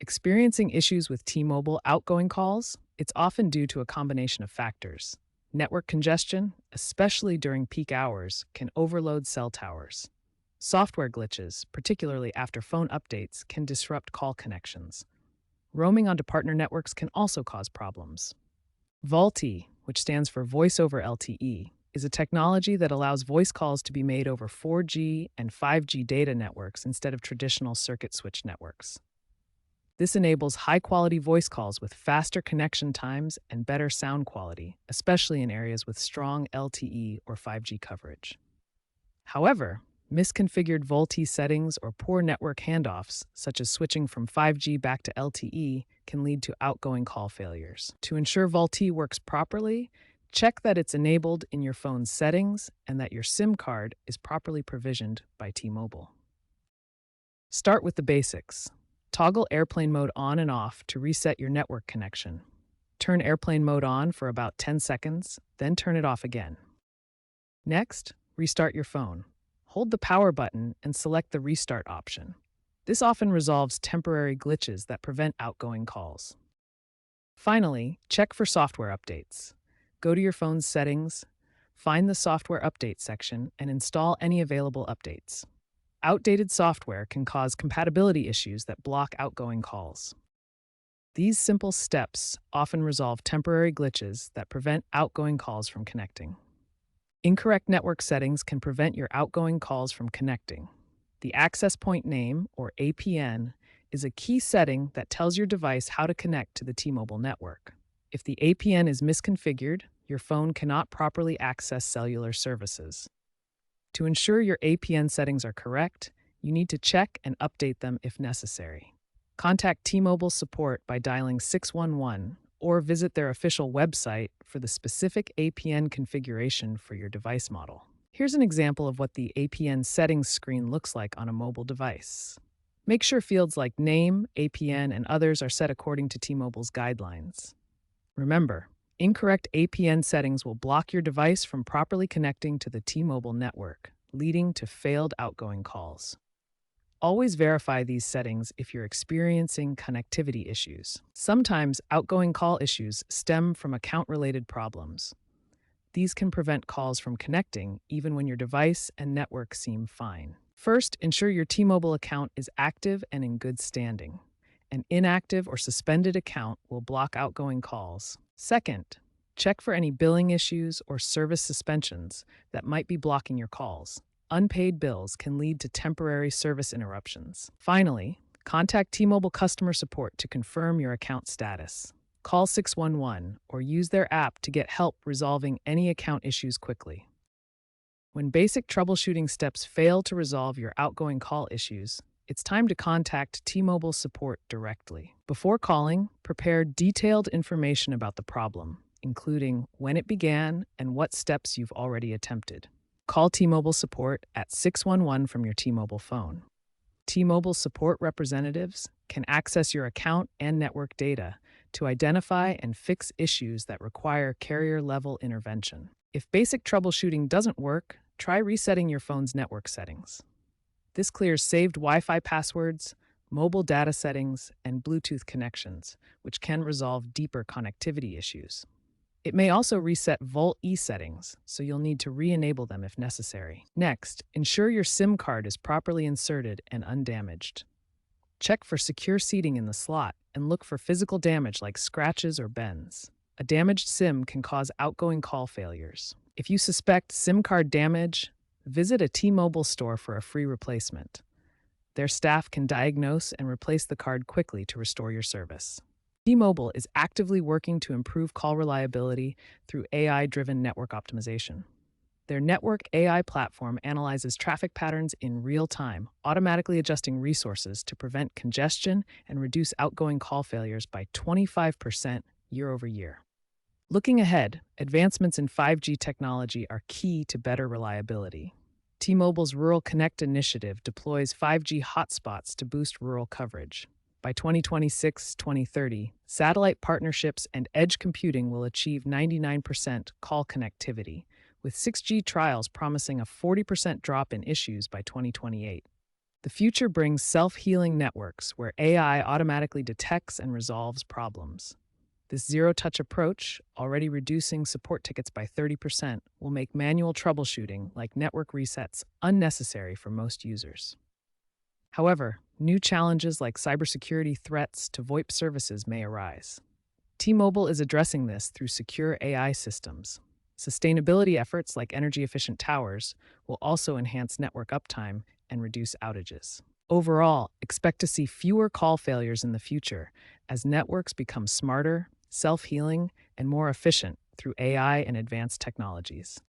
Experiencing issues with T-Mobile outgoing calls? It's often due to a combination of factors. Network congestion, especially during peak hours, can overload cell towers. Software glitches, particularly after phone updates, can disrupt call connections. Roaming onto partner networks can also cause problems. VoLTE, which stands for Voice over LTE, is a technology that allows voice calls to be made over 4G and 5G data networks instead of traditional circuit switch networks. This enables high-quality voice calls with faster connection times and better sound quality, especially in areas with strong LTE or 5G coverage. However, misconfigured VoLTE settings or poor network handoffs, such as switching from 5G back to LTE, can lead to outgoing call failures. To ensure VoLTE works properly, check that it's enabled in your phone's settings and that your SIM card is properly provisioned by T-Mobile. Start with the basics. Toggle airplane mode on and off to reset your network connection. Turn airplane mode on for about 10 seconds, then turn it off again. Next, restart your phone. Hold the power button and select the restart option. This often resolves temporary glitches that prevent outgoing calls. Finally, check for software updates. Go to your phone's settings, find the software update section, and install any available updates. Outdated software can cause compatibility issues that block outgoing calls. These simple steps often resolve temporary glitches that prevent outgoing calls from connecting. Incorrect network settings can prevent your outgoing calls from connecting. The access point name, or APN, is a key setting that tells your device how to connect to the T-Mobile network. If the APN is misconfigured, your phone cannot properly access cellular services. To ensure your APN settings are correct, you need to check and update them if necessary. Contact T-Mobile support by dialing 611 or visit their official website for the specific APN configuration for your device model. Here's an example of what the APN settings screen looks like on a mobile device. Make sure fields like name, APN, and others are set according to T-Mobile's guidelines. Remember, incorrect APN settings will block your device from properly connecting to the T-Mobile network, leading to failed outgoing calls. Always verify these settings if you're experiencing connectivity issues. Sometimes outgoing call issues stem from account-related problems. These can prevent calls from connecting even when your device and network seem fine. First, ensure your T-Mobile account is active and in good standing. An inactive or suspended account will block outgoing calls. Second, check for any billing issues or service suspensions that might be blocking your calls. Unpaid bills can lead to temporary service interruptions. Finally, contact T-Mobile customer support to confirm your account status. Call 611 or use their app to get help resolving any account issues quickly. When basic troubleshooting steps fail to resolve your outgoing call issues, it's time to contact T-Mobile support directly. Before calling, prepare detailed information about the problem, including when it began and what steps you've already attempted. Call T-Mobile support at 611 from your T-Mobile phone. T-Mobile support representatives can access your account and network data to identify and fix issues that require carrier-level intervention. If basic troubleshooting doesn't work, try resetting your phone's network settings. This clears saved Wi-Fi passwords, mobile data settings, and Bluetooth connections, which can resolve deeper connectivity issues. It may also reset VoLTE settings, so you'll need to re-enable them if necessary. Next, ensure your SIM card is properly inserted and undamaged. Check for secure seating in the slot and look for physical damage like scratches or bends. A damaged SIM can cause outgoing call failures. If you suspect SIM card damage, visit a T-Mobile store for a free replacement. Their staff can diagnose and replace the card quickly to restore your service. T-Mobile is actively working to improve call reliability through AI-driven network optimization. Their network AI platform analyzes traffic patterns in real time, automatically adjusting resources to prevent congestion and reduce outgoing call failures by 25% year over year. Looking ahead, advancements in 5G technology are key to better reliability. T-Mobile's Rural Connect initiative deploys 5G hotspots to boost rural coverage. By 2026-2030, satellite partnerships and edge computing will achieve 99% call connectivity, with 6G trials promising a 40% drop in issues by 2028. The future brings self-healing networks where AI automatically detects and resolves problems. This zero-touch approach, already reducing support tickets by 30%, will make manual troubleshooting, like network resets, unnecessary for most users. However, new challenges like cybersecurity threats to VoIP services may arise. T-Mobile is addressing this through secure AI systems. Sustainability efforts like energy-efficient towers will also enhance network uptime and reduce outages. Overall, expect to see fewer call failures in the future as networks become smarter, self-healing, and more efficient through AI and advanced technologies.